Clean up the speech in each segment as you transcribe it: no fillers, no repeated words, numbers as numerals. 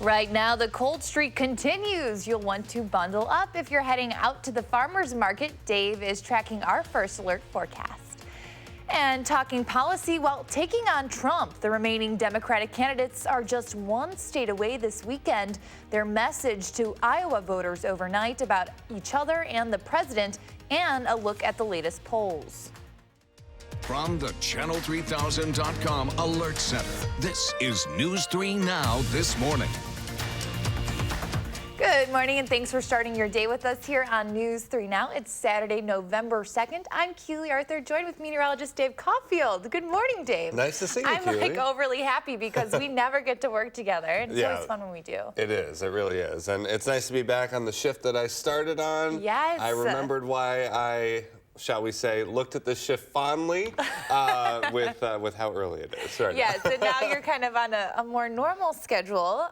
Right now, the cold streak continues. You'll want to bundle up if you're heading out to the farmer's market. Dave is tracking our first alert forecast. And talking policy while taking on Trump. The remaining Democratic candidates are just one state away this weekend. Their message to Iowa voters overnight about each other and the president, and a look at the latest polls. From the Channel3000.com Alert Center, this is News 3 Now this morning. Good morning and thanks for starting your day with us here on News 3 Now. It's Saturday, November 2nd. I'm Keely Arthur, joined with meteorologist Dave Caulfield. Good morning, Dave. Nice to see you, I'm Keely. like overly happy because we never get to work together. And it's always fun when we do. It is. It really is. And it's nice to be back on the shift that I started on. Yes. I remembered why I, shall we say, looked at this shift fondly with how early it is. Right Yeah, so now you're kind of on a more normal schedule,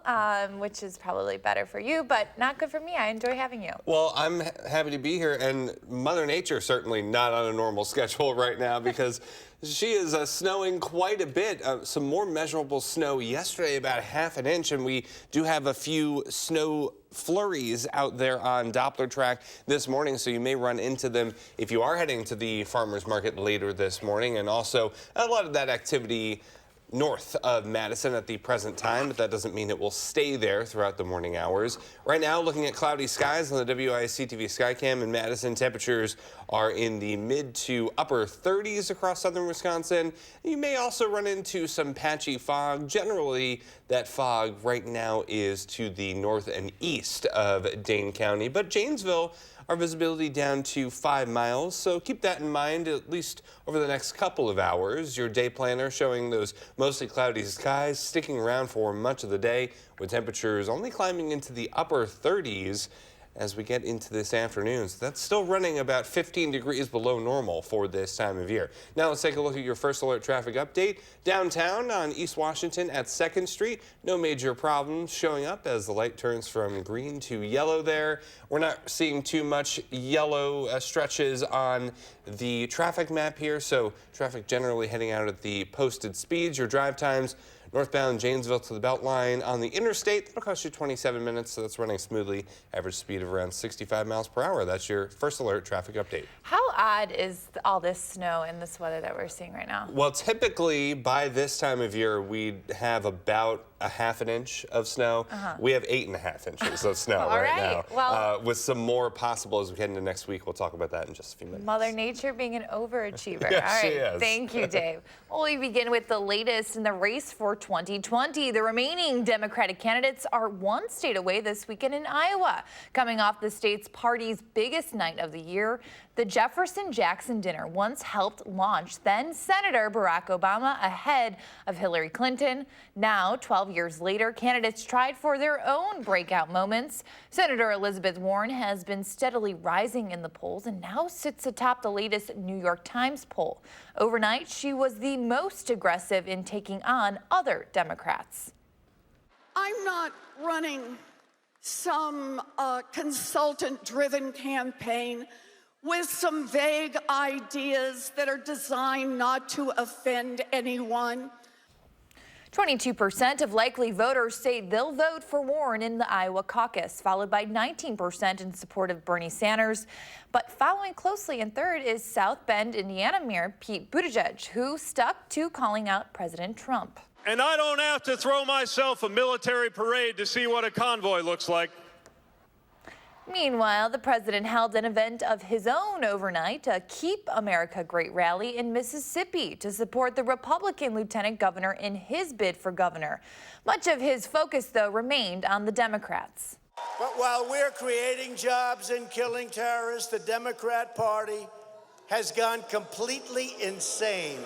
which is probably better for you, but not good for me. I enjoy having you. Well, I'm happy to be here, and Mother Nature certainly not on a normal schedule right now because she is snowing quite a bit. Some more measurable snow yesterday, about ½ inch, and we do have a few snow flurries out there on Doppler track this morning, so you may run into them if you are heading to the farmers market later this morning. And also a lot of that activity north of Madison at the present time, but that doesn't mean it will stay there throughout the morning hours. Right now, looking at cloudy skies on the WISC-TV Skycam in Madison, temperatures are in the mid to upper 30s across southern Wisconsin. You may also run into some patchy fog. Generally, that fog right now is to the north and east of Dane County, but Janesville, our visibility down to 5 miles, so keep that in mind at least over the next couple of hours. Your day planner showing those mostly cloudy skies sticking around for much of the day, with temperatures only climbing into the upper 30s as we get into this afternoon. So that's still running about 15 degrees below normal for this time of year. Now let's take a look at your first alert traffic update. Downtown on East Washington at 2nd Street, no major problems showing up as the light turns from green to yellow there. We're not seeing too much yellow stretches on the traffic map here, so traffic generally heading out at the posted speeds. Your drive times northbound Janesville to the Beltline on the interstate, that'll cost you 27 minutes, so that's running smoothly. Average speed of around 65 miles per hour. That's your first alert traffic update. How odd is all this snow and this weather that we're seeing right now? Well, typically by this time of year, we'd have about ½ inch of snow. We have 8½ inches of snow right now. Well, with some more possible as we head into next week. We'll talk about that in just a few minutes. Mother Nature being an overachiever. Yes, all right, she is. Thank you, Dave. Well, we begin with the latest in the race for 2020. The remaining Democratic candidates are one state away this weekend in Iowa. Coming off the state's party's biggest night of the year, the Jefferson-Jackson dinner once helped launch then-Senator Barack Obama ahead of Hillary Clinton. Now, 12 years later, candidates tried for their own breakout moments. Senator Elizabeth Warren has been steadily rising in the polls and now sits atop the latest New York Times poll. Overnight, she was the most aggressive in taking on other Democrats. I'm not running some consultant-driven campaign with some vague ideas that are designed not to offend anyone. 22% of likely voters say they'll vote for Warren in the Iowa caucus, followed by 19% in support of Bernie Sanders. But following closely in third is South Bend, Indiana Mayor Pete Buttigieg, who stuck to calling out President Trump. And I don't have to throw myself a military parade to see what a convoy looks like. Meanwhile, the president held an event of his own overnight, a Keep America Great rally in Mississippi to support the Republican lieutenant governor in his bid for governor. Much of his focus, though, remained on the Democrats. But while we're creating jobs and killing terrorists, the Democrat Party has gone completely insane.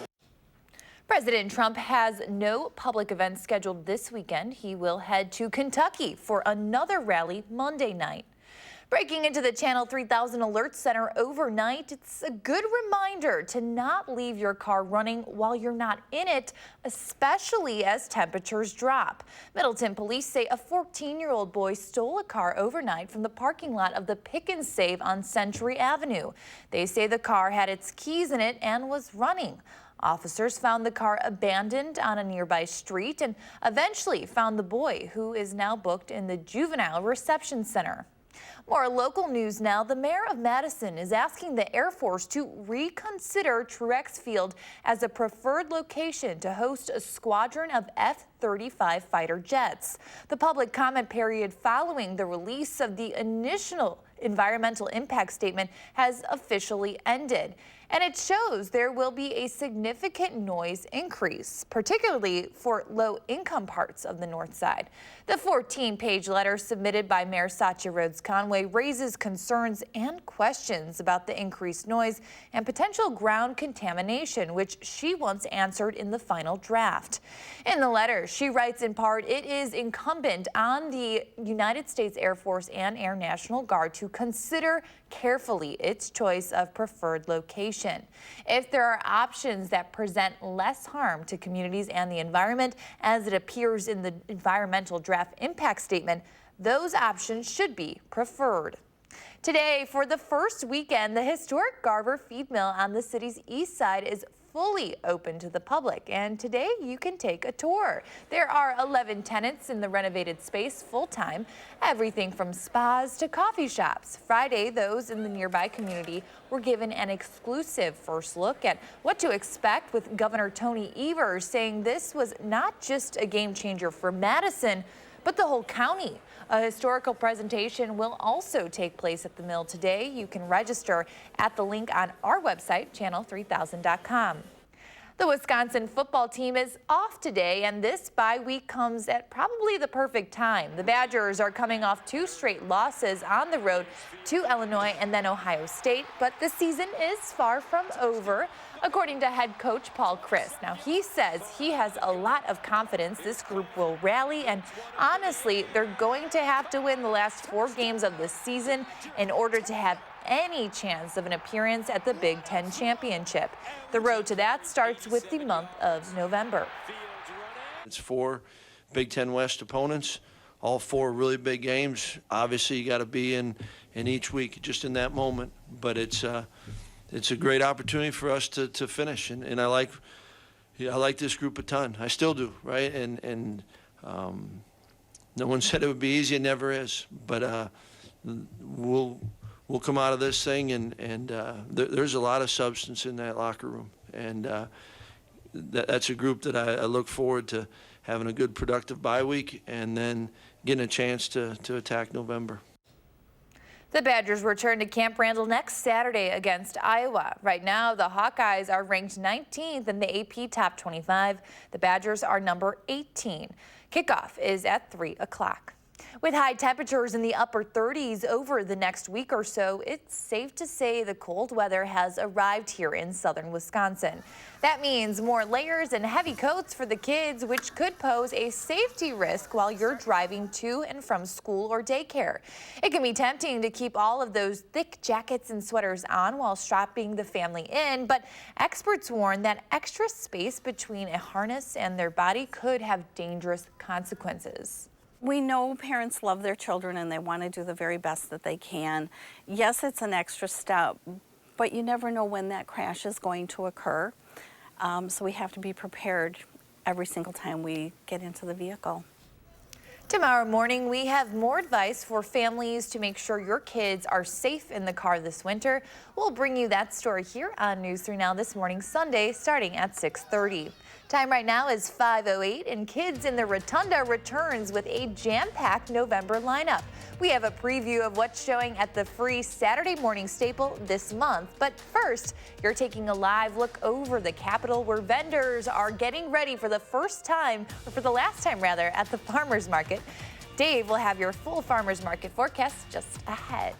President Trump has no public events scheduled this weekend. He will head to Kentucky for another rally Monday night. Breaking into the Channel 3000 Alert Center overnight, it's a good reminder to not leave your car running while you're not in it, especially as temperatures drop. Middleton police say a 14-year-old boy stole a car overnight from the parking lot of the Pick and Save on Century Avenue. They say the car had its keys in it and was running. Officers found the car abandoned on a nearby street and eventually found the boy, who is now booked in the Juvenile Reception Center. More local news now. The mayor of Madison is asking the Air Force to reconsider Truex Field as a preferred location to host a squadron of F-35 fighter jets. The public comment period following the release of the initial environmental impact statement has officially ended. And it shows there will be a significant noise increase, particularly for low-income parts of the north side. The 14-page letter submitted by Mayor Satya Rhodes Conway raises concerns and questions about the increased noise and potential ground contamination, which she wants answered in the final draft. In the letter, she writes in part, it is incumbent on the United States Air Force and Air National Guard to consider carefully its choice of preferred location. If there are options that present less harm to communities and the environment, as it appears in the environmental draft impact statement, those options should be preferred. Today, for the first weekend, the historic Garver feed mill on the city's east side is fully open to the public, and today you can take a tour. There are 11 tenants in the renovated space full-time, everything from spas to coffee shops. Friday, those in the nearby community were given an exclusive first look at what to expect, with Governor Tony Evers saying this was not just a game changer for Madison, but the whole county. A historical presentation will also take place at the mill today. You can register at the link on our website, channel3000.com. The Wisconsin football team is off today, and this bye week comes at probably the perfect time. The Badgers are coming off 2 straight losses on the road to Illinois and then Ohio State, but the season is far from over, according to head coach Paul Chryst. Now, he says he has a lot of confidence this group will rally, and honestly, they're going to have to win the last 4 games of the season in order to have any chance of an appearance at the Big Ten Championship. The road to that starts with the month of November. It's 4 Big Ten West opponents, all 4 really big games. Obviously, you got to be in each week, just in that moment. But it's a great opportunity for us to finish, and I like this group a ton. I still do, right? And no one said it would be easy. It never is. But we'll come out of this thing, and there's a lot of substance in that locker room, and that's a group that I look forward to having a good, productive bye week, and then getting a chance to attack November. The Badgers return to Camp Randall next Saturday against Iowa. Right now, the Hawkeyes are ranked 19th in the AP Top 25. The Badgers are number 18. Kickoff is at 3 o'clock. With high temperatures in the upper 30s over the next week or so, it's safe to say the cold weather has arrived here in southern Wisconsin. That means more layers and heavy coats for the kids, which could pose a safety risk while you're driving to and from school or daycare. It can be tempting to keep all of those thick jackets and sweaters on while strapping the family in, but experts warn that extra space between a harness and their body could have dangerous consequences. We know parents love their children and they want to do the very best that they can. Yes, it's an extra step, but you never know when that crash is going to occur. So we have to be prepared every single time we get into the vehicle. Tomorrow morning, we have more advice for families to make sure your kids are safe in the car this winter. We'll bring you that story here on News 3 Now this morning, Sunday, starting at 6:30. Time right now is 5:08, and Kids in the Rotunda returns with a jam-packed November lineup. We have a preview of what's showing at the free Saturday morning staple this month. But first, you're taking a live look over the Capitol, where vendors are getting ready for the last time at the farmers market. Dave will have your full farmers market forecast just ahead.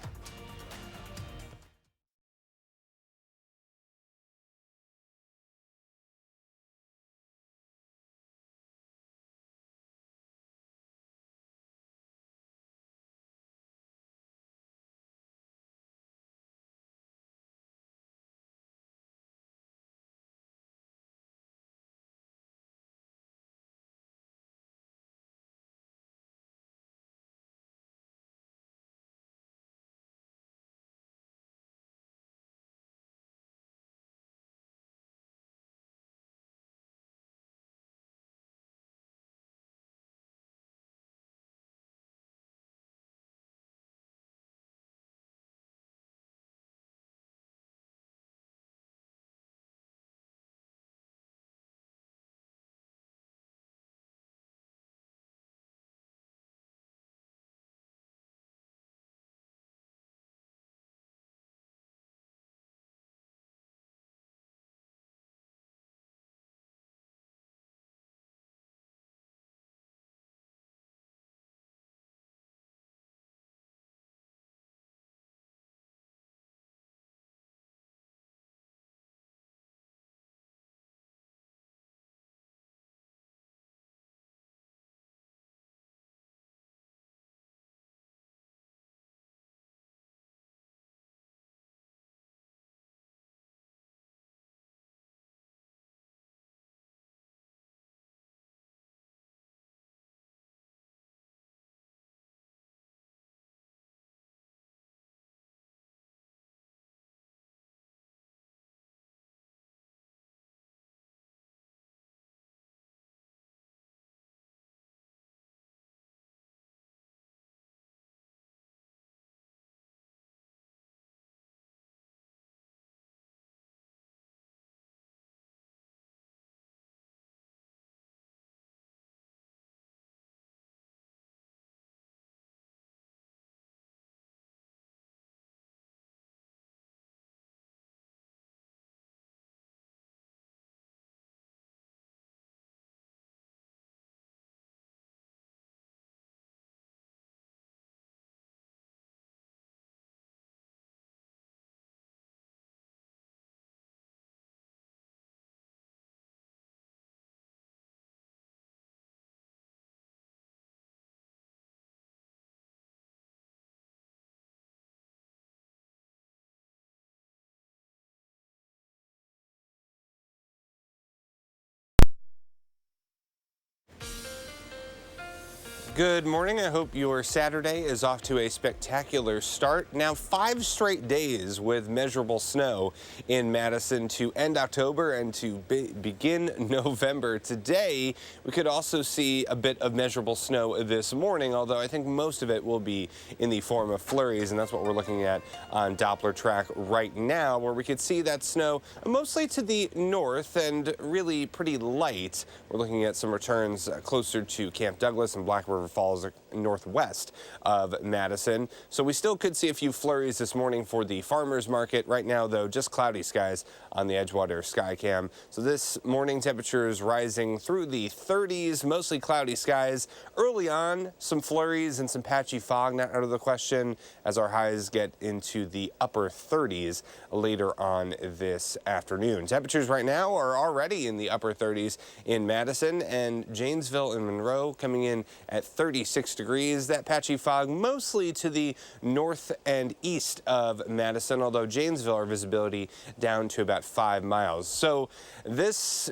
Good morning. I hope your Saturday is off to a spectacular start. Now, 5 straight days with measurable snow in Madison to end October and to begin November. Today, we could also see a bit of measurable snow this morning, although I think most of it will be in the form of flurries, and that's what we're looking at on Doppler track right now, where we could see that snow mostly to the north and really pretty light. We're looking at some returns closer to Camp Douglas and Black River Falls northwest of Madison. So we still could see a few flurries this morning for the farmers market. Right now, though, just cloudy skies on the Edgewater Skycam. So this morning, temperatures rising through the 30s, mostly cloudy skies. Early on, some flurries and some patchy fog not out of the question as our highs get into the upper 30s later on this afternoon. Temperatures right now are already in the upper 30s in Madison, and Janesville and Monroe coming in at 36 degrees. That patchy fog mostly to the north and east of Madison, although Janesville, our visibility down to about 5 miles. So this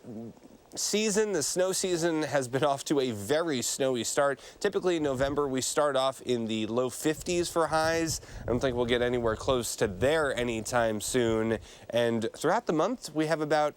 season, the snow season, has been off to a very snowy start. Typically in November, we start off in the low 50s for highs. I don't think we'll get anywhere close to there anytime soon. And throughout the month, we have about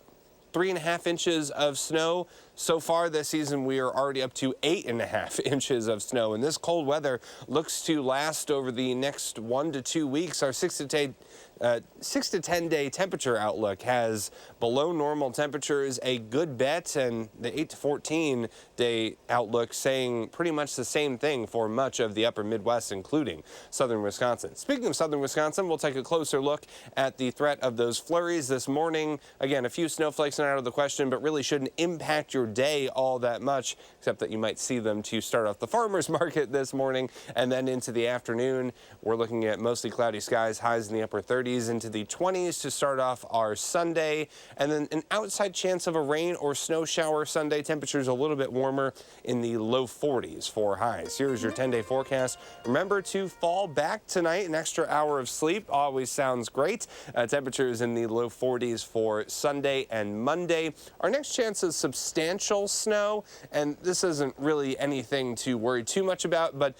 3.5 inches of snow. So far this season, we are already up to 8.5 inches of snow, and this cold weather looks to last over the next 1 to 2 weeks. Our 6 to 10 day temperature outlook has below normal temperatures a good bet, and the 8 to 14 day outlook saying pretty much the same thing for much of the upper Midwest, including southern Wisconsin. Speaking of southern Wisconsin, we'll take a closer look at the threat of those flurries this morning. Again, a few snowflakes not out of the question, but really shouldn't impact your day all that much, except that you might see them to start off the farmers market this morning, and then into the afternoon, we're looking at mostly cloudy skies, highs in the upper 30s into the 20s to start off our Sunday, and then an outside chance of a rain or snow shower Sunday. Temperatures a little bit warmer in the low 40s for highs. Here's your 10-day forecast. Remember to fall back tonight. An extra hour of sleep always sounds great. Temperatures in the low 40s for Sunday and Monday. Our next chance is substantial snow, and this isn't really anything to worry too much about, but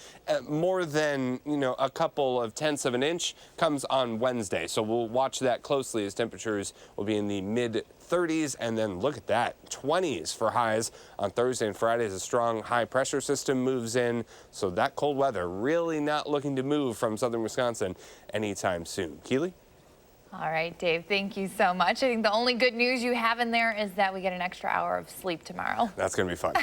more than, a couple of tenths of an inch comes on Wednesday. So we'll watch that closely as temperatures will be in the mid 30s, and then look at that, 20s for highs on Thursday and Friday as a strong high pressure system moves in. So that cold weather really not looking to move from southern Wisconsin anytime soon. Keely? All right, Dave, thank you so much. I think the only good news you have in there is that we get an extra hour of sleep tomorrow. That's going to be fun.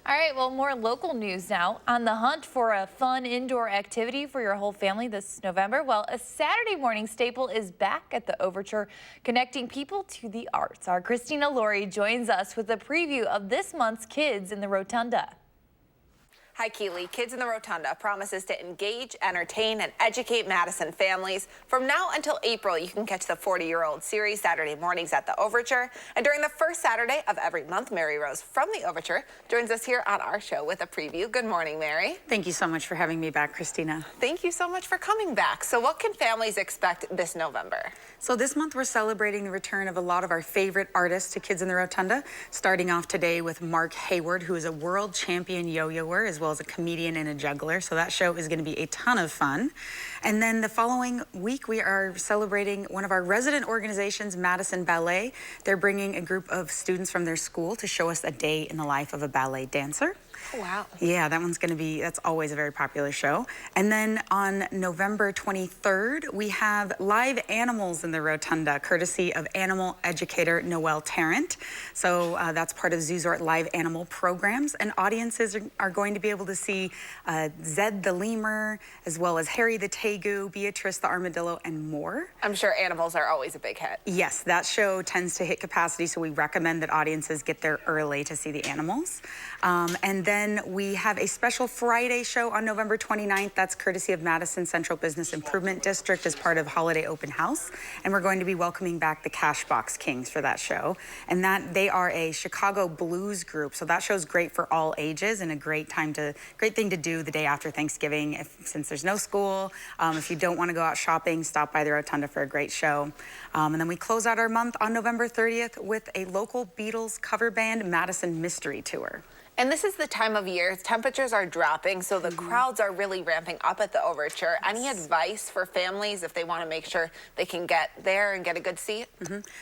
All right, well, more local news now. On the hunt for a fun indoor activity for your whole family this November, well, a Saturday morning staple is back at the Overture, connecting people to the arts. Our Christina Laurie joins us with a preview of this month's Kids in the Rotunda. Hi, Keely. Kids in the Rotunda promises to engage, entertain, and educate Madison families. From now until April, you can catch the 40-year-old series Saturday mornings at the Overture. And during the first Saturday of every month, Mary Rose from the Overture joins us here on our show with a preview. Good morning, Mary. Thank you so much for having me back, Christina. Thank you so much for coming back. So what can families expect this November? So this month, we're celebrating the return of a lot of our favorite artists to Kids in the Rotunda, starting off today with Mark Hayward, who is a world champion yo-yoer, as well as a comedian and a juggler. So that show is going to be a ton of fun. And then the following week, we are celebrating one of our resident organizations, Madison Ballet. They're bringing a group of students from their school to show us a day in the life of a ballet dancer. Oh, wow. Yeah, that one's going to be, that's always a very popular show. And then on November 23rd, we have live animals in the Rotunda, courtesy of animal educator Noelle Tarrant. So that's part of Zoozort live animal programs. And audiences are going to be able to see Zed the lemur, as well as Harry the tegu, Beatrice the armadillo, and more. I'm sure animals are always a big hit. Yes, that show tends to hit capacity, so we recommend that audiences get there early to see the animals. And then we have a special Friday show on November 29th. That's courtesy of Madison Central Business Improvement District as part of Holiday Open House. And we're going to be welcoming back the Cashbox Kings for that show. And that they are a Chicago blues group. So that show's great for all ages and a great thing to do the day after Thanksgiving. Since there's no school, if you don't want to go out shopping, stop by the Rotunda for a great show. And then we close out our month on November 30th with a local Beatles cover band Madison Mystery Tour. And this is the time of year, temperatures are dropping, so the crowds are really ramping up at the Overture. Any advice for families if they want to make sure they can get there and get a good seat?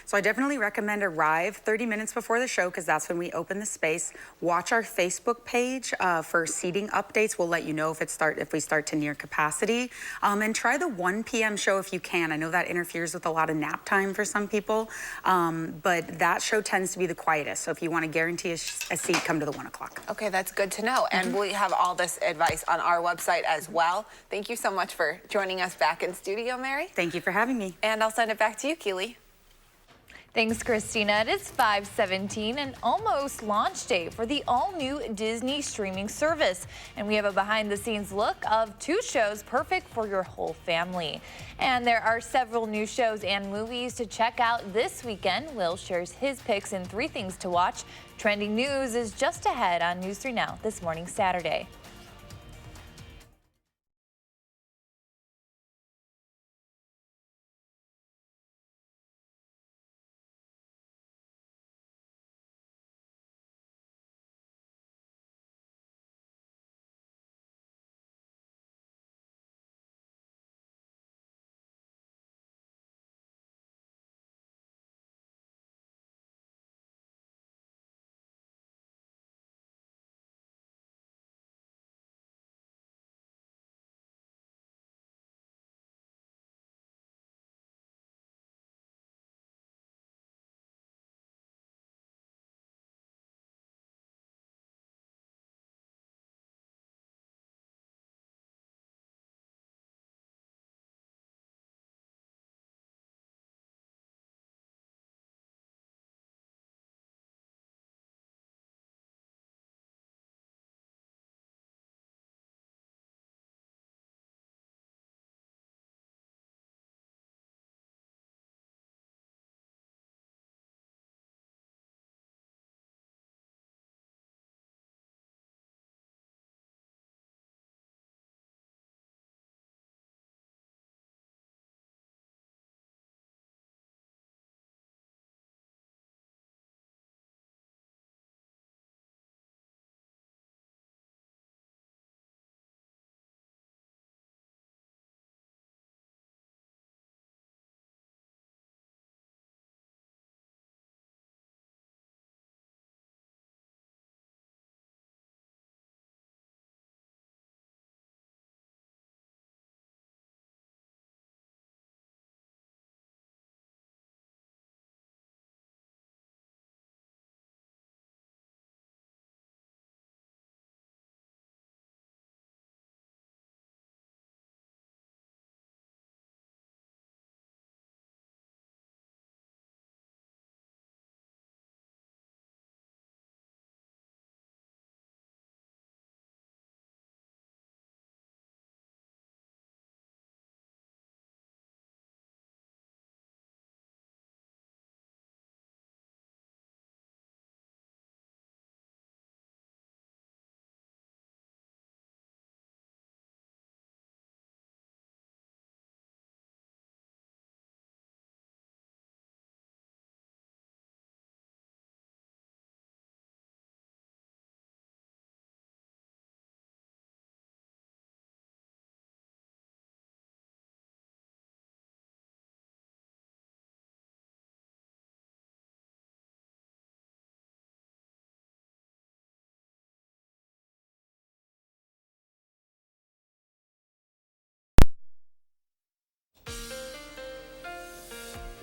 So I definitely recommend arrive 30 minutes before the show, because that's when we open the space. Watch our Facebook page for seating updates. We'll let you know if we start to near capacity. And try the 1 p.m. show if you can. I know that interferes with a lot of nap time for some people, but that show tends to be the quietest. So if you want to guarantee a seat, come to the 1 o'clock. Okay, that's good to know. And we have all this advice on our website as well. Thank you so much for joining us back in studio, Mary. Thank you for having me. And I'll send it back to you, Keely. Thanks, Christina. It is 5/17 and almost launch day for the all-new Disney streaming service. And we have a behind-the-scenes look of 2 shows perfect for your whole family. And there are several new shows and movies to check out this weekend. Will shares his picks and 3 things to watch. Trending news is just ahead on News 3 Now this morning, Saturday.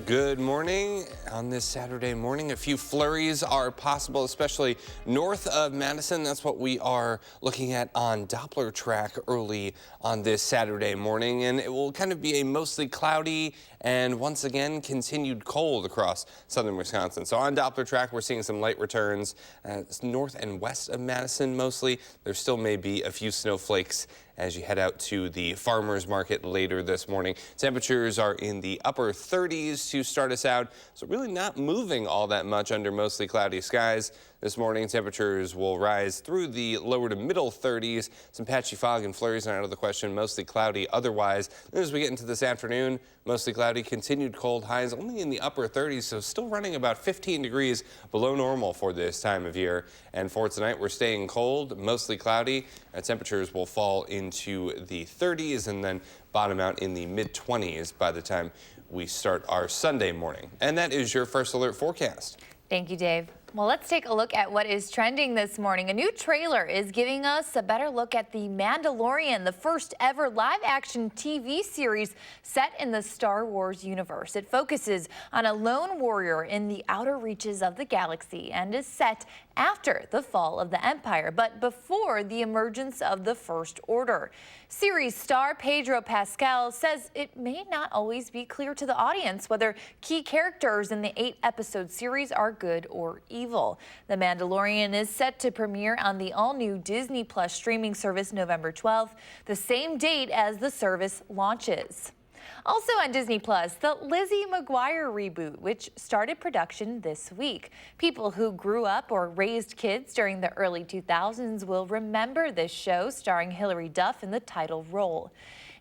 Good morning. On this Saturday morning, a few flurries are possible, especially north of Madison. That's what we are looking at on Doppler track early on this Saturday morning. And it will kind of be a mostly cloudy and once again continued cold across southern Wisconsin. So on Doppler track, we're seeing some light returns north and west of Madison mostly. There still may be a few snowflakes as you head out to the farmers market later this morning. Temperatures are in the upper 30s to start us out, so really not moving all that much under mostly cloudy skies. This morning, temperatures will rise through the lower to middle 30s. Some patchy fog and flurries not out of the question, mostly cloudy otherwise. Then as we get into this afternoon, mostly cloudy, continued cold, highs only in the upper 30s, so still running about 15 degrees below normal for this time of year. And for tonight, we're staying cold, mostly cloudy. Temperatures will fall into the 30s and then bottom out in the mid-20s by the time we start our Sunday morning. And that is your First Alert forecast. Thank you, Dave. Well, let's take a look at what is trending this morning. A new trailer is giving us a better look at The Mandalorian, the first ever live-action TV series set in the Star Wars universe. It focuses on a lone warrior in the outer reaches of the galaxy and is set after the fall of the Empire, but before the emergence of the First Order. Series star Pedro Pascal says it may not always be clear to the audience whether key characters in the 8-episode series are good or evil. The Mandalorian is set to premiere on the all-new Disney Plus streaming service November 12th, the same date as the service launches. Also on Disney Plus, the Lizzie Mcguire reboot, which started production this week. People who grew up or raised kids during the early 2000s will remember this show, starring Hilary Duff in the title role.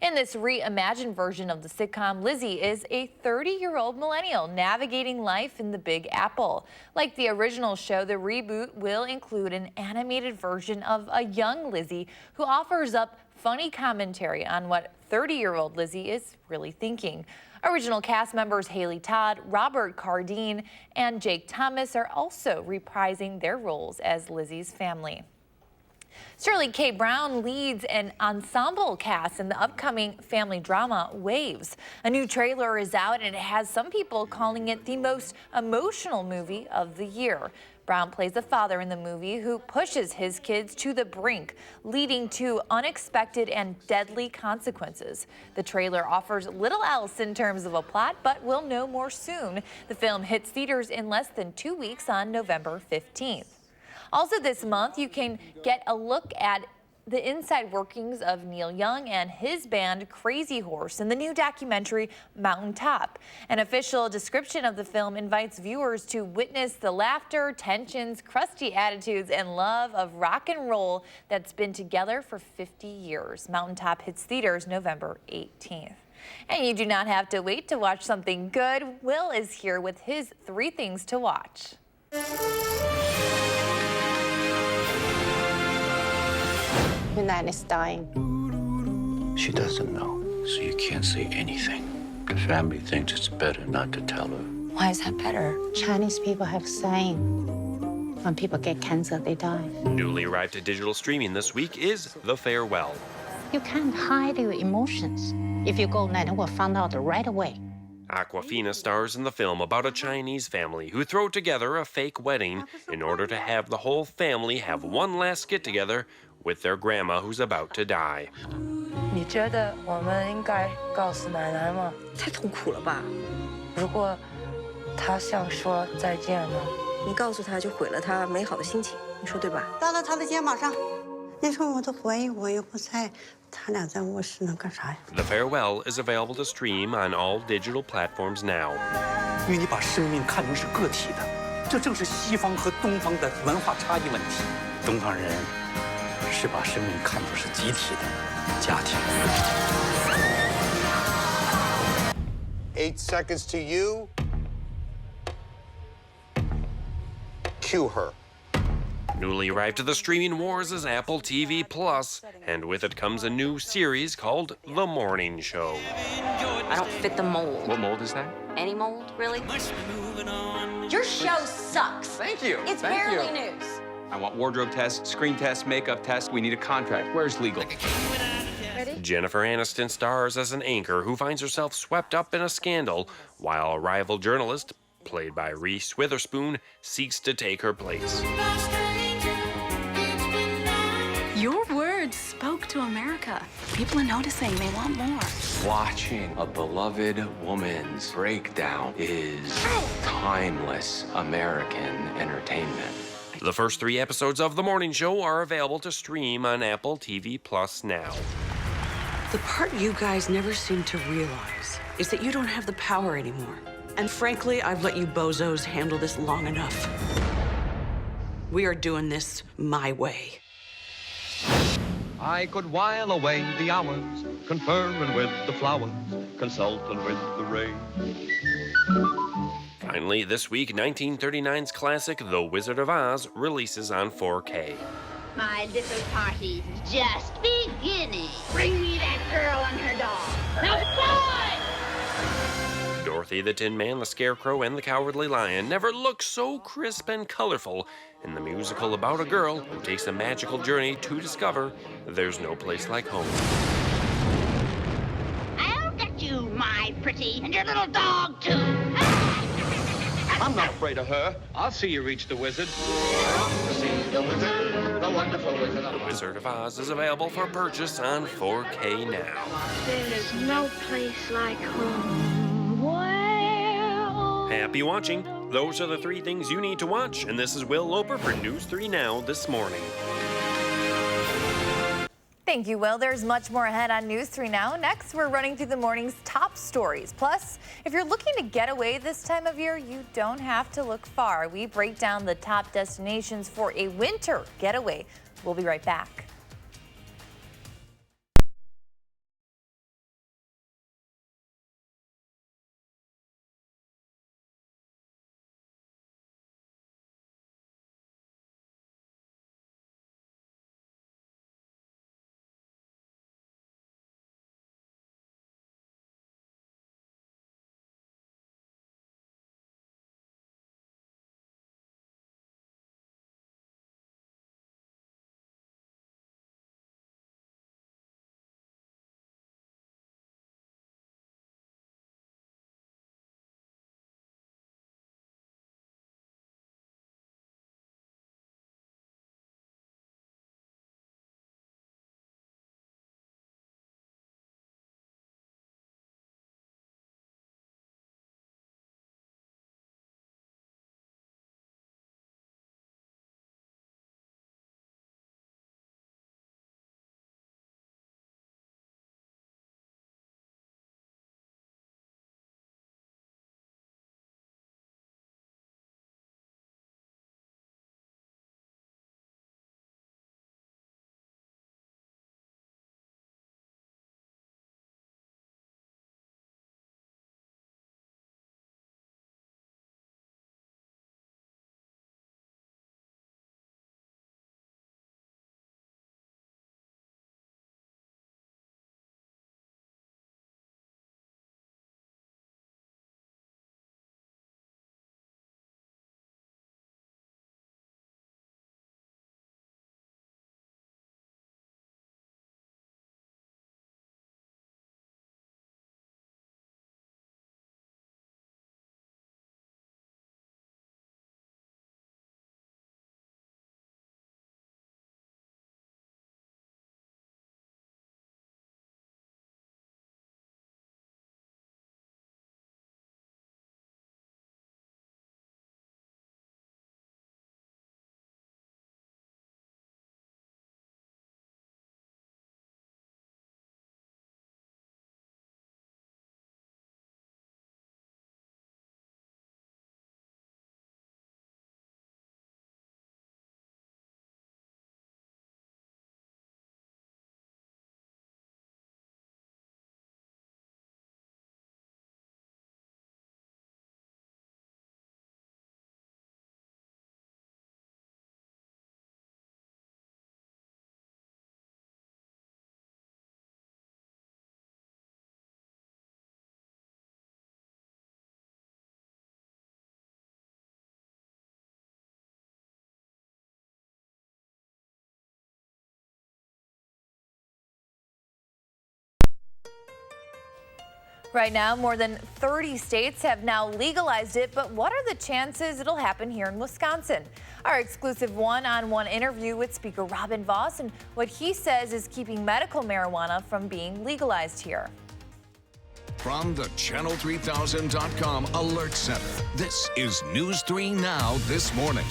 In this reimagined version of the sitcom, Lizzie is a 30-year-old millennial navigating life in the Big Apple. Like the original show, the reboot will include an animated version of a young Lizzie who offers up funny commentary on what 30-year-old Lizzie is really thinking. Original cast members Haley Todd, Robert Cardine, and Jake Thomas are also reprising their roles as Lizzie's family. Shirley K. Brown leads an ensemble cast in the upcoming family drama Waves. A new trailer is out and it has some people calling it the most emotional movie of the year. Brown plays a father in the movie who pushes his kids to the brink, leading to unexpected and deadly consequences. The trailer offers little else in terms of a plot, but we'll know more soon. The film hits theaters in less than 2 weeks on November 15th. Also this month, you can get a look at the inside workings of Neil Young and his band Crazy Horse in the new documentary Mountaintop. An official description of the film invites viewers to witness the laughter, tensions, crusty attitudes, and love of rock and roll that's been together for 50 years. Mountaintop hits theaters November 18th. And you do not have to wait to watch something good. Will is here with his 3 things to watch. Nan is dying. She doesn't know, so you can't say anything. The family thinks it's better not to tell her. Why is that better? Chinese people have a saying, when people get cancer, they die. Newly arrived to digital streaming this week is The Farewell. You can't hide your emotions. If you go, Nan will find out right away. Awkwafina stars in the film about a Chinese family who throw together a fake wedding in order to have the whole family have one last get-together with their grandma who's about to die. 你觉得我们应该告诉奶奶吗？太痛苦了吧？如果她想说再见呢？你告诉她就毁了她美好的心情，你说对吧？搭到她的肩膀上。那时候我都怀疑我又不在，他俩在卧室能干啥呀 The Farewell is available to stream on all digital platforms now. 因为你把生命看成是个体的，这正是西方和东方的文化差异问题。东方人是把生命看作是集体的家庭。8 seconds to you. Cue her. Newly arrived to the streaming wars is Apple TV Plus, and with it comes a new series called The Morning Show. I don't fit the mold. What mold is that? Any mold, really? Your show sucks. Thank you. It's Thank barely you. news. I want wardrobe tests, screen tests, makeup tests. We need a contract. Where's legal? Ready? Jennifer Aniston stars as an anchor who finds herself swept up in a scandal, while a rival journalist, played by Reese Witherspoon, seeks to take her place. Your words spoke to America. People are noticing. They want more. Watching a beloved woman's breakdown is timeless American entertainment. The first 3 episodes of The Morning Show are available to stream on Apple TV Plus now. The part you guys never seem to realize is that you don't have the power anymore. And frankly, I've let you bozos handle this long enough. We are doing this my way. I could while away the hours, conferring with the flowers, consulting with the rain. Finally, this week, 1939's classic The Wizard of Oz releases on 4K. My little party's just beginning. Bring me that girl and her doll. Now fly! Dorothy the Tin Man, the Scarecrow, and the Cowardly Lion never looked so crisp and colorful in the musical about a girl who takes a magical journey to discover there's no place like home. I'll get you, my pretty, and your little dog, too. I'm not afraid of her. I'll see you reach the wizard. The wizard, the wonderful wizard of Oz. The Wizard of Oz is available for purchase on 4K now. There's no place like home. Well... Happy watching. Those are the 3 things you need to watch, and this is Will Loper for News 3 Now this morning. Thank you, Will. There's much more ahead on News 3 Now. Next, we're running through the morning's top stories. Plus, if you're looking to get away this time of year, you don't have to look far. We break down the top destinations for a winter getaway. We'll be right back. Right now, more than 30 states have now legalized it, but what are the chances it'll happen here in Wisconsin? Our exclusive one-on-one interview with Speaker Robin Vos and what he says is keeping medical marijuana from being legalized here. From the Channel3000.com Alert Center, this is News 3 Now this morning.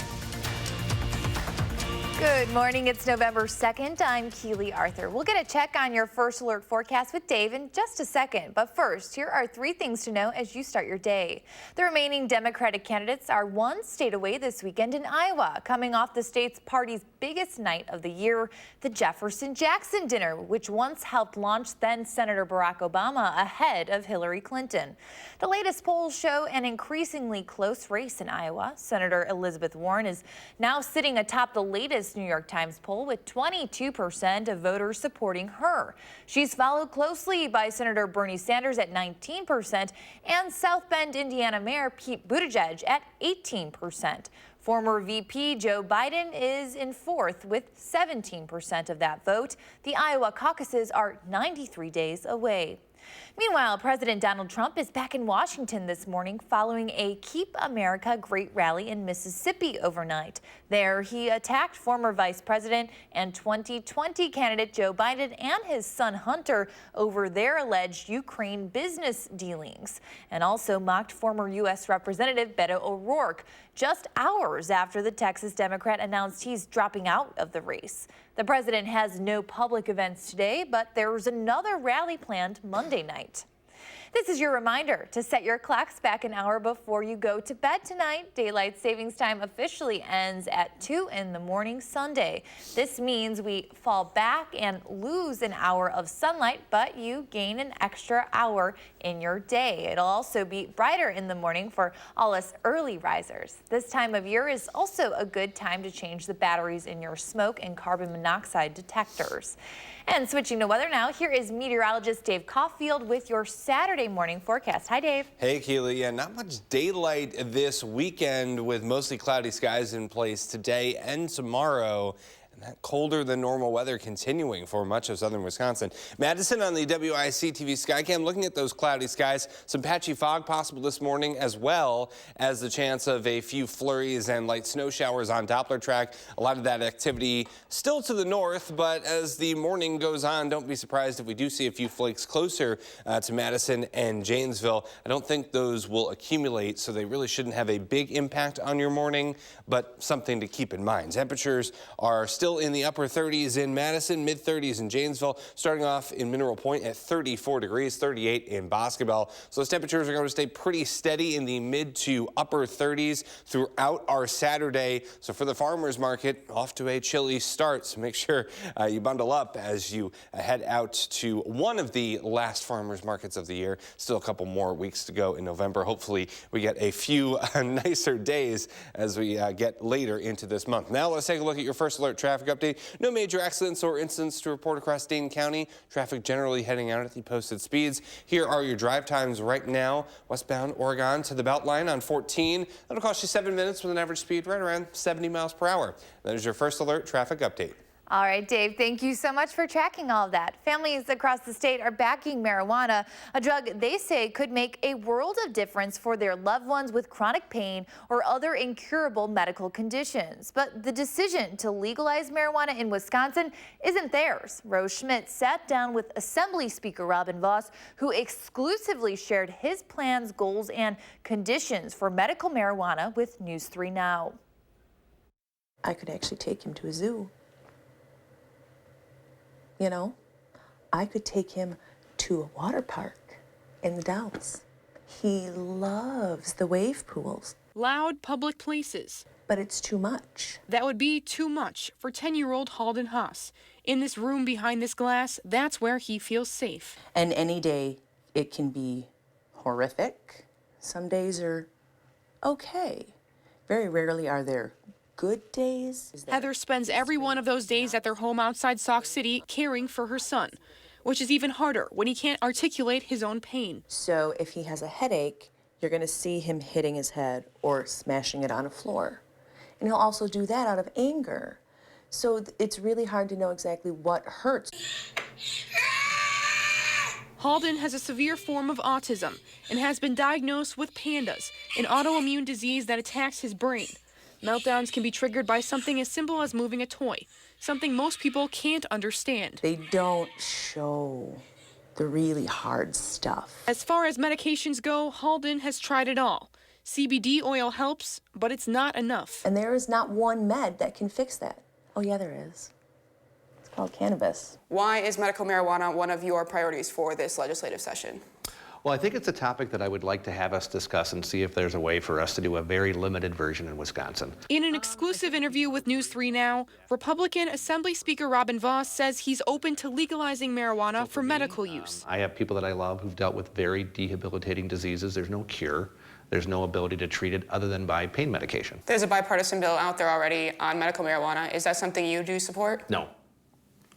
Good morning. It's November 2nd. I'm Keely Arthur. We'll get a check on your first alert forecast with Dave in just a second. But first, here are 3 things to know as you start your day. The remaining Democratic candidates are one state away this weekend in Iowa, coming off the state's party's biggest night of the year, the Jefferson-Jackson dinner, which once helped launch then Senator Barack Obama ahead of Hillary Clinton. The latest polls show an increasingly close race in Iowa. Senator Elizabeth Warren is now sitting atop the latest New York Times poll with 22% of voters supporting her. She's followed closely by Senator Bernie Sanders at 19% and South Bend, Indiana Mayor Pete Buttigieg at 18%. Former VP Joe Biden is in 4th with 17% of that vote. The Iowa caucuses are 93 days away. Meanwhile, President Donald Trump is back in Washington this morning following a Keep America Great rally in Mississippi overnight. There, he attacked former Vice President and 2020 candidate Joe Biden and his son Hunter over their alleged Ukraine business dealings, and also mocked former U.S. Representative Beto O'Rourke just hours after the Texas Democrat announced he's dropping out of the race. The president has no public events today, but there's another rally planned Monday night. This is your reminder to set your clocks back an hour before you go to bed tonight. Daylight savings time officially ends at 2 in the morning Sunday. This means we fall back and lose an hour of sunlight, but you gain an extra hour in your day. It'll also be brighter in the morning for all us early risers. This time of year is also a good time to change the batteries in your smoke and carbon monoxide detectors. And switching to weather now, here is meteorologist Dave Caulfield with your Saturday morning forecast. Hi, Dave. Hey, Keely. Yeah, not much daylight this weekend with mostly cloudy skies in place today and tomorrow. And that colder than normal weather continuing for much of southern Wisconsin. Madison on the WISC-TV Skycam looking at those cloudy skies. Some patchy fog possible this morning, as well as the chance of a few flurries and light snow showers on Doppler track. A lot of that activity still to the north, but as the morning goes on, don't be surprised if we do see a few flakes closer to Madison and Janesville. I don't think those will accumulate, so they really shouldn't have a big impact on your morning, but something to keep in mind. Temperatures are still in the upper 30s in Madison, mid-30s in Janesville, starting off in Mineral Point at 34 degrees, 38 in Boscobel. So those temperatures are going to stay pretty steady in the mid to upper 30s throughout our Saturday. So for the farmers market, off to a chilly start. So make sure you bundle up as you head out to one of the last farmers markets of the year. Still a couple more weeks to go in November. Hopefully we get a few nicer days as we get later into this month. Now let's take a look at your first alert traffic update. No major accidents or incidents to report across Dane County. Traffic generally heading out at the posted speeds. Here are your drive times right now. Westbound Oregon to the Beltline on 14. That'll cost you 7 minutes with an average speed right around 70 miles per hour. That is your first alert traffic update. All right, Dave, thank you so much for tracking all of that. Families across the state are backing marijuana, a drug they say could make a world of difference for their loved ones with chronic pain or other incurable medical conditions. But the decision to legalize marijuana in Wisconsin isn't theirs. Rose Schmidt sat down with Assembly Speaker Robin Vos, who exclusively shared his plans, goals, and conditions for medical marijuana with News 3 Now. I could actually take him to a zoo. You know, I could take him to a water park in the Downs. He loves the wave pools. Loud public places. But it's too much. That would be too much for 10-year-old Halden Haas. In this room behind this glass, that's where he feels safe. And any day, it can be horrific. Some days are okay. Very rarely are there good days. Heather spends every one of those days at their home outside Sauk City caring for her son, which is even harder when he can't articulate his own pain. So if he has a headache, you're going to see him hitting his head or smashing it on a floor. And he'll also do that out of anger. So it's really hard to know exactly what hurts. Halden has a severe form of autism and has been diagnosed with PANDAS, an autoimmune disease that attacks his brain. Meltdowns can be triggered by something as simple as moving a toy, something most people can't understand. They don't show the really hard stuff. As far as medications go, Halden has tried it all. CBD oil helps, but it's not enough. And there is not one med that can fix that. Oh, yeah, there is. It's called cannabis. Why is medical marijuana one of your priorities for this legislative session? Well, I think it's a topic that I would like to have us discuss and see if there's a way for us to do a very limited version in Wisconsin. In an exclusive interview with News 3 Now, Republican Assembly Speaker Robin Vos says he's open to legalizing marijuana for medical use. I have people that I love who've dealt with very debilitating diseases. There's no cure. There's no ability to treat it other than by pain medication. There's a bipartisan bill out there already on medical marijuana. Is that something you do support? No.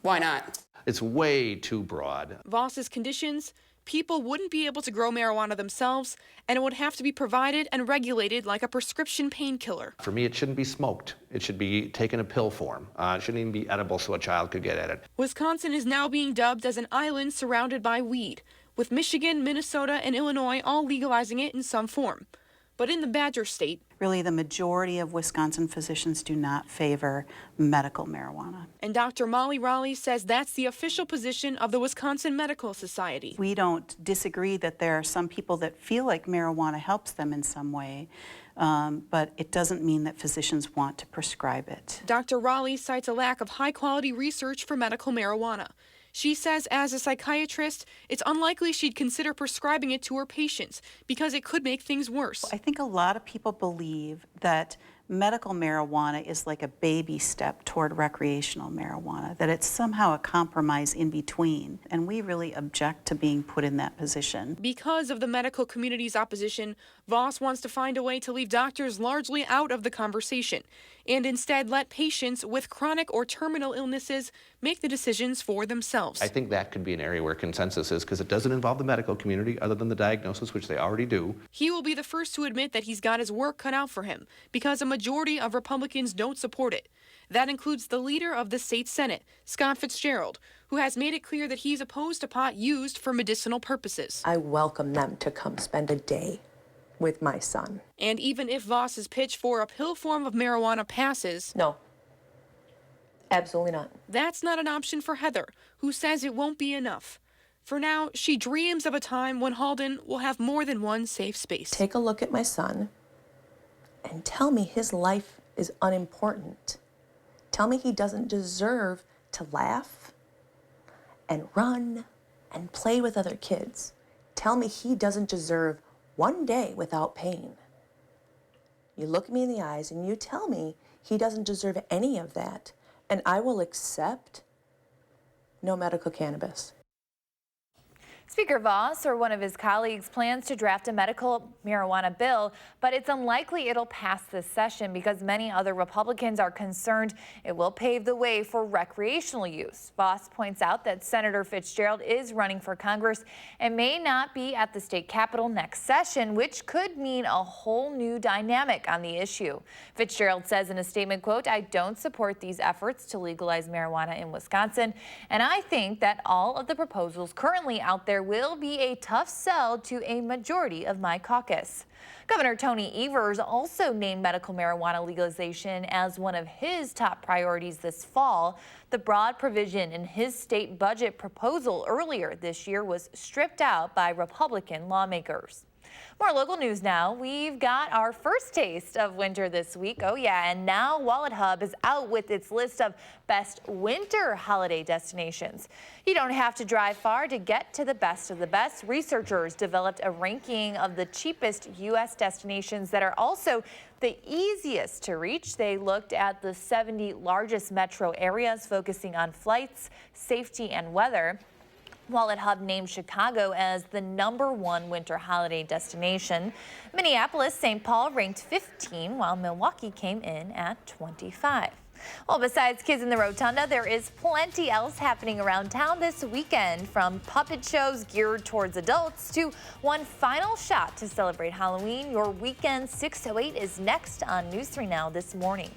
Why not? It's way too broad. Vos's conditions: people wouldn't be able to grow marijuana themselves, and it would have to be provided and regulated like a prescription painkiller. For me, it shouldn't be smoked. It should be taken in pill form. It shouldn't even be edible so a child could get at it. Wisconsin is now being dubbed as an island surrounded by weed, with Michigan, Minnesota, and Illinois all legalizing it in some form. But in the Badger State, really the majority of Wisconsin physicians do not favor medical marijuana. And Dr. Molly Raleigh says that's the official position of the Wisconsin Medical Society. We don't disagree that there are some people that feel like marijuana helps them in some way, but it doesn't mean that physicians want to prescribe it. Dr. Raleigh cites a lack of high-quality research for medical marijuana. She says as a psychiatrist, it's unlikely she'd consider prescribing it to her patients because it could make things worse. I think a lot of people believe that medical marijuana is like a baby step toward recreational marijuana, that it's somehow a compromise in between, and we really object to being put in that position. Because of the medical community's opposition, Vos wants to find a way to leave doctors largely out of the conversation and instead let patients with chronic or terminal illnesses make the decisions for themselves. I think that could be an area where consensus is, because it doesn't involve the medical community other than the diagnosis, which they already do. He will be the first to admit that he's got his work cut out for him because a majority of Republicans don't support it. That includes the leader of the state Senate, Scott Fitzgerald, who has made it clear that he's opposed to pot used for medicinal purposes. I welcome them to come spend a day with my son. And even if Vos's pitch for a pill form of marijuana passes... No. Absolutely not. That's not an option for Heather, who says it won't be enough. For now, she dreams of a time when Halden will have more than one safe space. Take a look at my son and tell me his life is unimportant. Tell me he doesn't deserve to laugh and run and play with other kids. Tell me he doesn't deserve one day without pain. You look me in the eyes and you tell me he doesn't deserve any of that, and I will accept no medical cannabis. Speaker Vos or one of his colleagues plans to draft a medical marijuana bill, but it's unlikely it'll pass this session because many other Republicans are concerned it will pave the way for recreational use. Vos points out that Senator Fitzgerald is running for Congress and may not be at the state capitol next session, which could mean a whole new dynamic on the issue. Fitzgerald says in a statement, quote, "I don't support these efforts to legalize marijuana in Wisconsin, and I think that all of the proposals currently out there will be a tough sell to a majority of my caucus." Governor Tony Evers also named medical marijuana legalization as one of his top priorities this fall. The broad provision in his state budget proposal earlier this year was stripped out by Republican lawmakers. More local news now. We've got our first taste of winter this week. Oh yeah, and now Wallet Hub is out with its list of best winter holiday destinations. You don't have to drive far to get to the best of the best. Researchers developed a ranking of the cheapest U.S. destinations that are also the easiest to reach. They looked at the 70 largest metro areas, focusing on flights, safety, and weather. Wallet Hub named Chicago as the #1 winter holiday destination. Minneapolis, St. Paul ranked 15, while Milwaukee came in at 25. Well, besides kids in the Rotunda, there is plenty else happening around town this weekend, from puppet shows geared towards adults to one final shot to celebrate Halloween. Your Weekend 608 is next on News 3 Now this morning.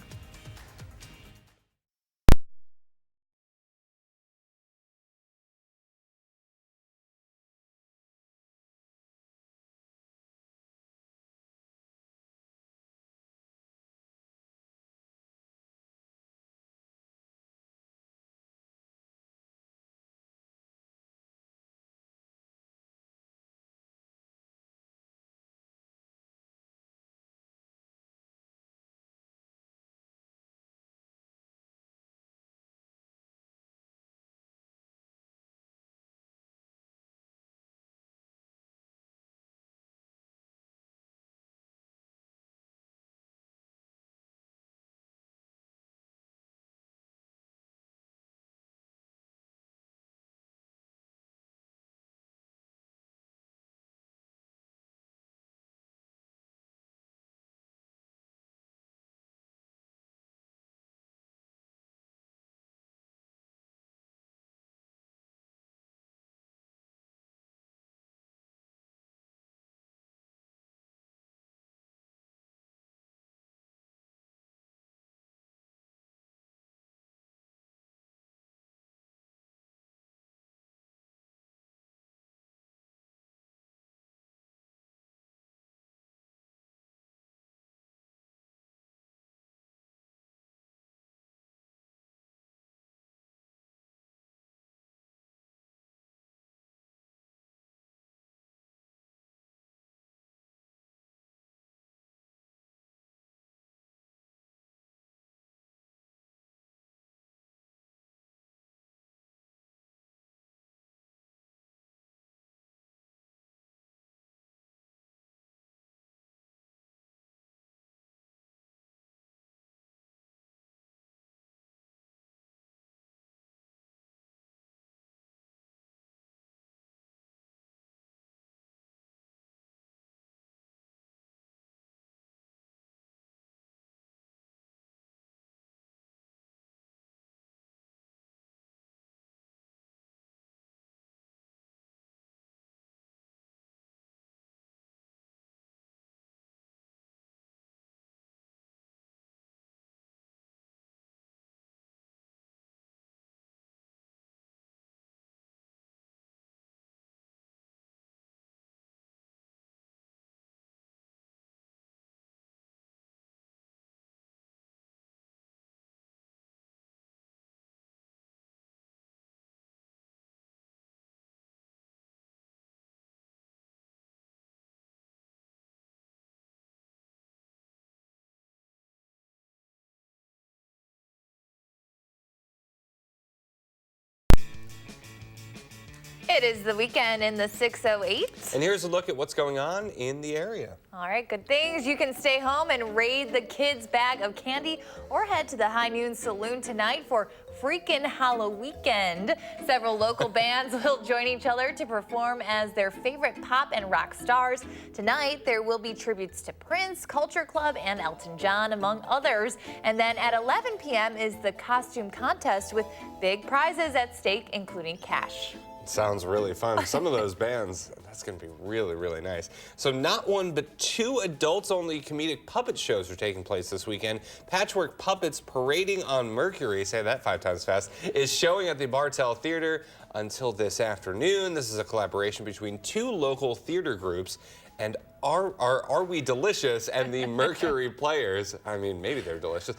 It is the weekend in the 608. And here's a look at what's going on in the area. All right, good things. You can stay home and raid the kids' bag of candy or head to the High Noon Saloon tonight for Freakin' Halloween. Several local bands will join each other to perform as their favorite pop and rock stars. Tonight, there will be tributes to Prince, Culture Club, and Elton John, among others. And then at 11 p.m. is the costume contest with big prizes at stake, including cash. Sounds really fun. Some of those bands, that's going to be really, really nice. So not one, but two adults-only comedic puppet shows are taking place this weekend. Patchwork Puppets Parading on Mercury, say that 5 times fast, is showing at the Bartell Theater until this afternoon. This is a collaboration between two local theater groups and Are We Delicious and the Mercury Players, I mean, maybe they're delicious,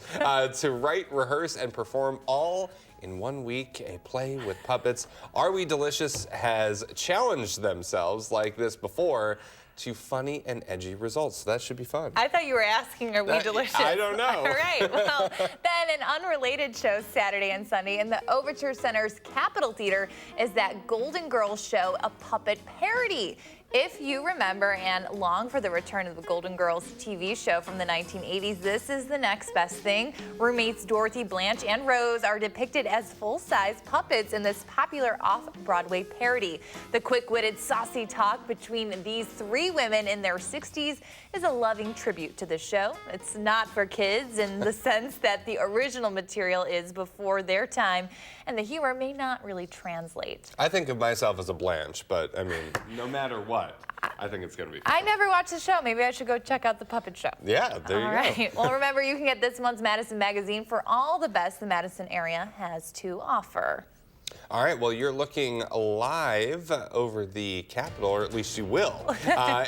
to write, rehearse, and perform all in 1 week, a play with puppets. Are We Delicious has challenged themselves like this before to funny and edgy results. So that should be fun. I thought you were asking, are we delicious? I don't know. All right, well, then an unrelated show Saturday and Sunday in the Overture Center's Capitol Theater is that Golden Girls show, a puppet parody. If you remember and long for the return of the Golden Girls TV show from the 1980s, this is the next best thing. Roommates Dorothy, Blanche, and Rose are depicted as full-size puppets in this popular off-Broadway parody. The quick-witted, saucy talk between these three women in their 60s is a loving tribute to the show. It's not for kids in the sense that the original material is before their time, and the humor may not really translate. I think of myself as a Blanche, but I mean, no matter what, I think it's going to be fun. I never watched the show. Maybe I should go check out the puppet show. Yeah, there you go. All right. Well, remember, you can get this month's Madison magazine for all the best the Madison area has to offer. All right, well, you're looking live over the Capitol, or at least you will,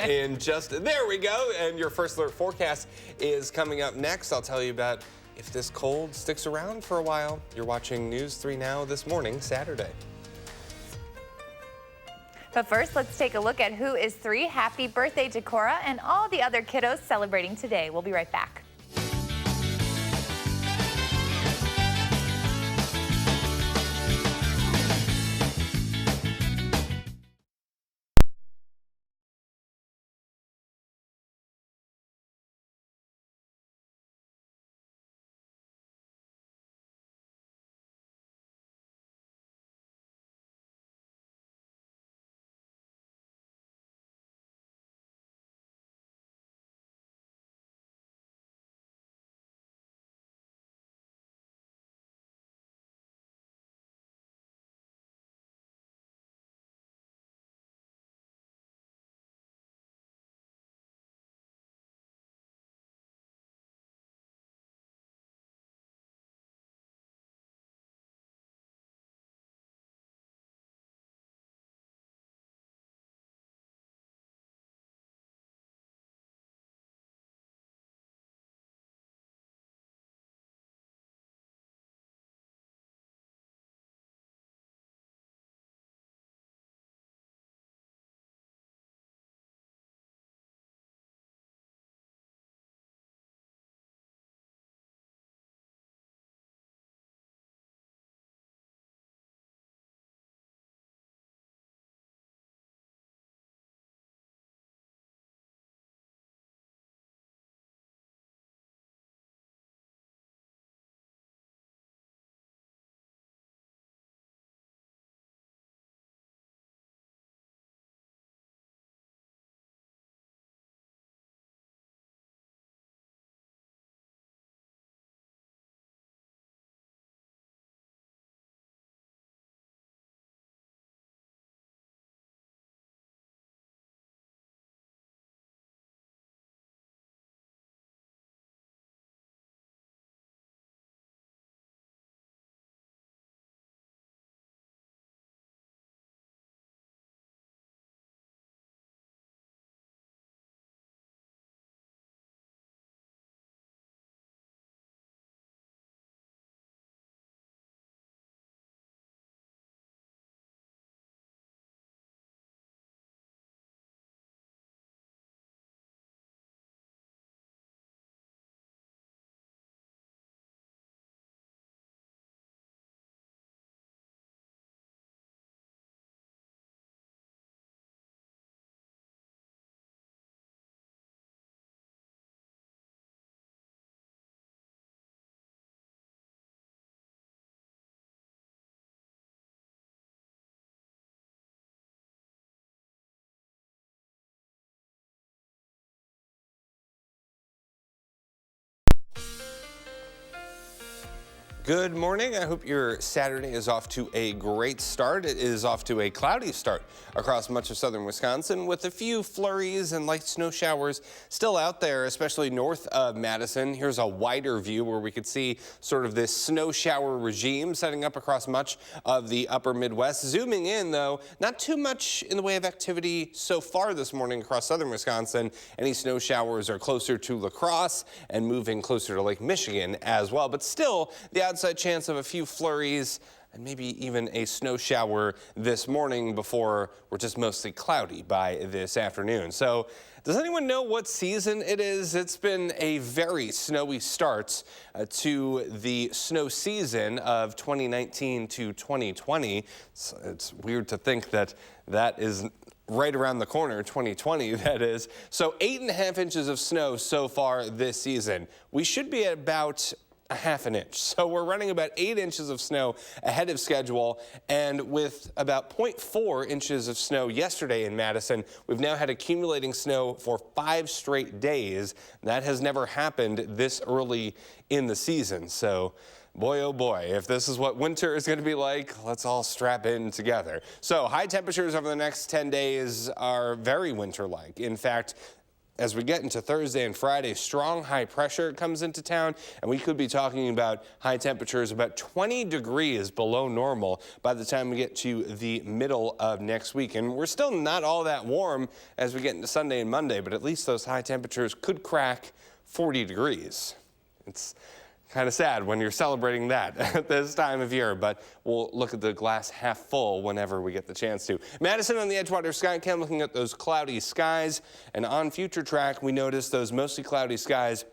in just, there we go, and your first alert forecast is coming up next. I'll tell you about if this cold sticks around for a while. You're watching News 3 Now this morning, Saturday. But first, let's take a look at who is 3. Happy birthday to Cora and all the other kiddos celebrating today. We'll be right back. Good morning. I hope your Saturday is off to a great start. It is off to a cloudy start across much of southern Wisconsin with a few flurries and light snow showers still out there, especially north of Madison. Here's a wider view where we could see sort of this snow shower regime setting up across much of the upper Midwest. Zooming in, though, not too much in the way of activity so far this morning across southern Wisconsin. Any snow showers are closer to La Crosse and moving closer to Lake Michigan as well. But still, the outside chance of a few flurries and maybe even a snow shower this morning before we're just mostly cloudy by this afternoon. So does anyone know what season it is? It's been a very snowy start to the snow season of 2019 to 2020. It's weird to think that that is right around the corner, 2020 that is. So 8.5 inches of snow so far this season. We should be at about a half an inch. So we're running about 8 inches of snow ahead of schedule, and with about 0.4 inches of snow yesterday in Madison, we've now had accumulating snow for 5 straight days. That has never happened this early in the season. So boy, oh boy, if this is what winter is going to be like, let's all strap in together. So high temperatures over the next 10 days are very winter-like. In fact, as we get into Thursday and Friday, strong high pressure comes into town, and we could be talking about high temperatures about 20 degrees below normal by the time we get to the middle of next week. And we're still not all that warm as we get into Sunday and Monday, but at least those high temperatures could crack 40 degrees. It's kind of sad when you're celebrating that at this time of year, but we'll look at the glass half full whenever we get the chance to. Madison on the Edgewater Skycam looking at those cloudy skies, and on future track we notice those mostly cloudy skies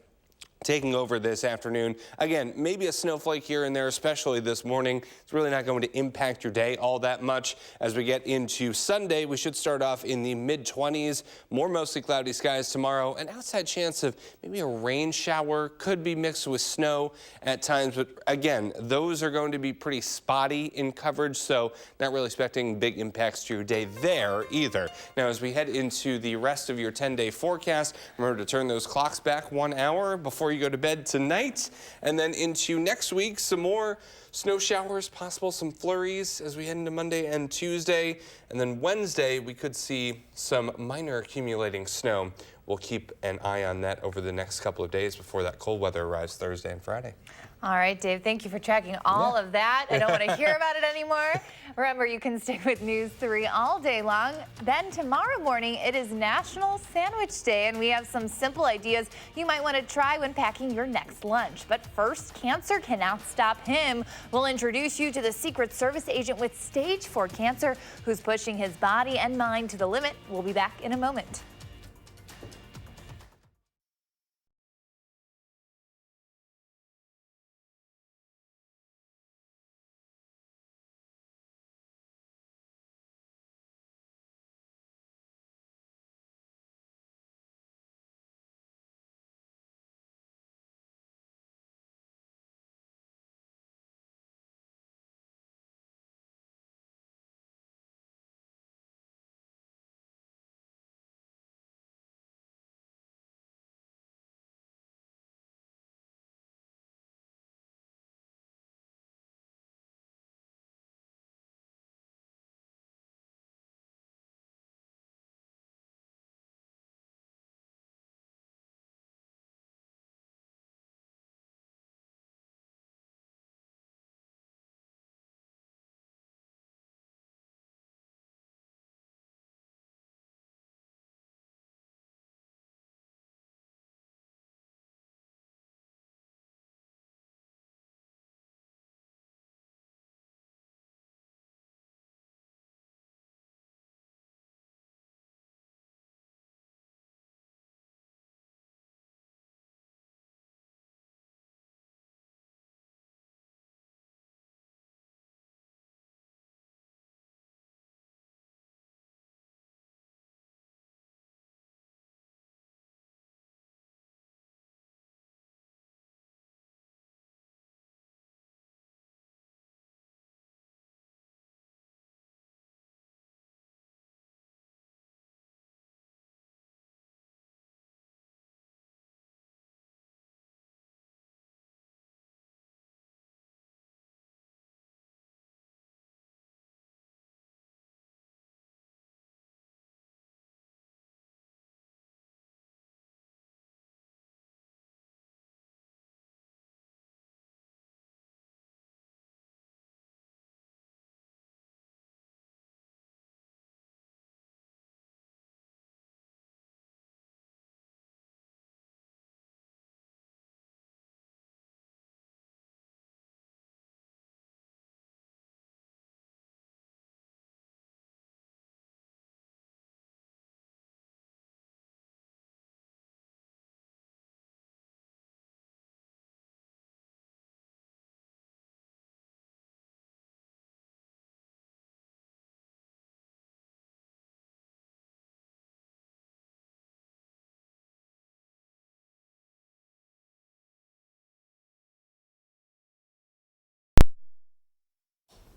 taking over this afternoon. Again, maybe a snowflake here and there, especially this morning. It's really not going to impact your day all that much. As we get into Sunday, we should start off in the mid-20s. More mostly cloudy skies tomorrow. An outside chance of maybe a rain shower, could be mixed with snow at times. But again, those are going to be pretty spotty in coverage, so not really expecting big impacts to your day there either. Now, as we head into the rest of your 10-day forecast, remember to turn those clocks back 1 hour before you go to bed tonight, and then into next week, some more snow showers, possible some flurries as we head into Monday and Tuesday, and then Wednesday we could see some minor accumulating snow. We'll keep an eye on that over the next couple of days before that cold weather arrives Thursday and Friday. All right, Dave, thank you for tracking all of that. I don't want to hear about it anymore. Remember, you can stay with News 3 all day long. Then tomorrow morning, it is National Sandwich Day, and we have some simple ideas you might want to try when packing your next lunch. But first, cancer cannot stop him. We'll introduce you to the Secret Service agent with stage 4 cancer who's pushing his body and mind to the limit. We'll be back in a moment.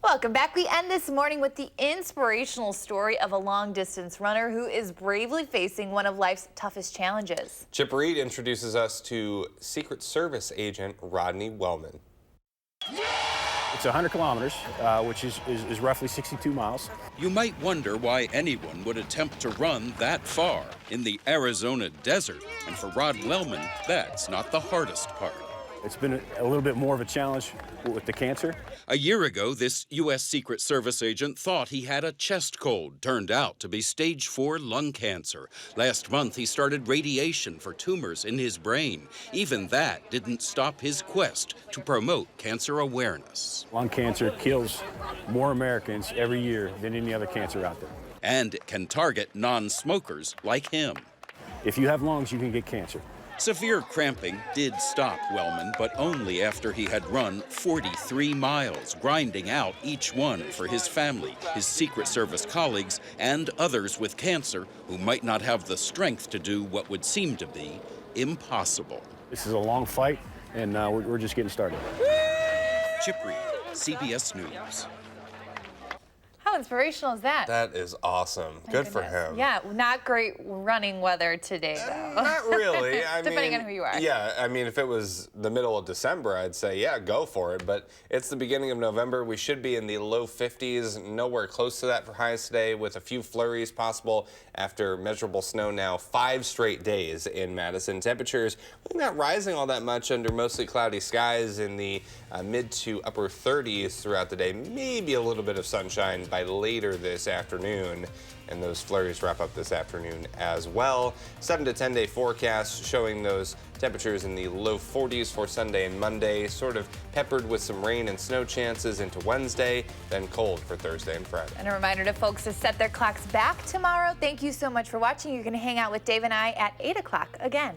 Welcome back. We end this morning with the inspirational story of a long-distance runner who is bravely facing one of life's toughest challenges. Chip Reed introduces us to Secret Service agent Rodney Wellman. It's 100 kilometers, which is roughly 62 miles. You might wonder why anyone would attempt to run that far in the Arizona desert. And for Rod Wellman, that's not the hardest part. It's been a little bit more of a challenge with the cancer. A year ago, this U.S. Secret Service agent thought he had a chest cold. Turned out to be stage 4 lung cancer. Last month, he started radiation for tumors in his brain. Even that didn't stop his quest to promote cancer awareness. Lung cancer kills more Americans every year than any other cancer out there. And it can target non-smokers like him. If you have lungs, you can get cancer. Severe cramping did stop Wellman, but only after he had run 43 miles, grinding out each one for his family, his Secret Service colleagues, and others with cancer who might not have the strength to do what would seem to be impossible. This is a long fight, and we're just getting started. Chip Reed, CBS News. How inspirational is that? That is awesome. Good for him. Yeah, not great running weather today, though. Not really. Depending on who you are. Yeah, I mean, if it was the middle of December, I'd say, yeah, go for it. But it's the beginning of November. We should be in the low 50s, nowhere close to that for highs today, with a few flurries possible after measurable snow now 5 straight days in Madison. Temperatures really not rising all that much under mostly cloudy skies in the mid to upper 30s throughout the day. Maybe a little bit of sunshine by later this afternoon, and those flurries wrap up this afternoon as well. 7 to 10 day forecast showing those temperatures in the low 40s for Sunday and Monday, sort of peppered with some rain and snow chances into Wednesday, then cold for Thursday and Friday. And a reminder to folks to set their clocks back tomorrow. Thank you so much for watching. You're going to hang out with Dave and I at 8 o'clock again.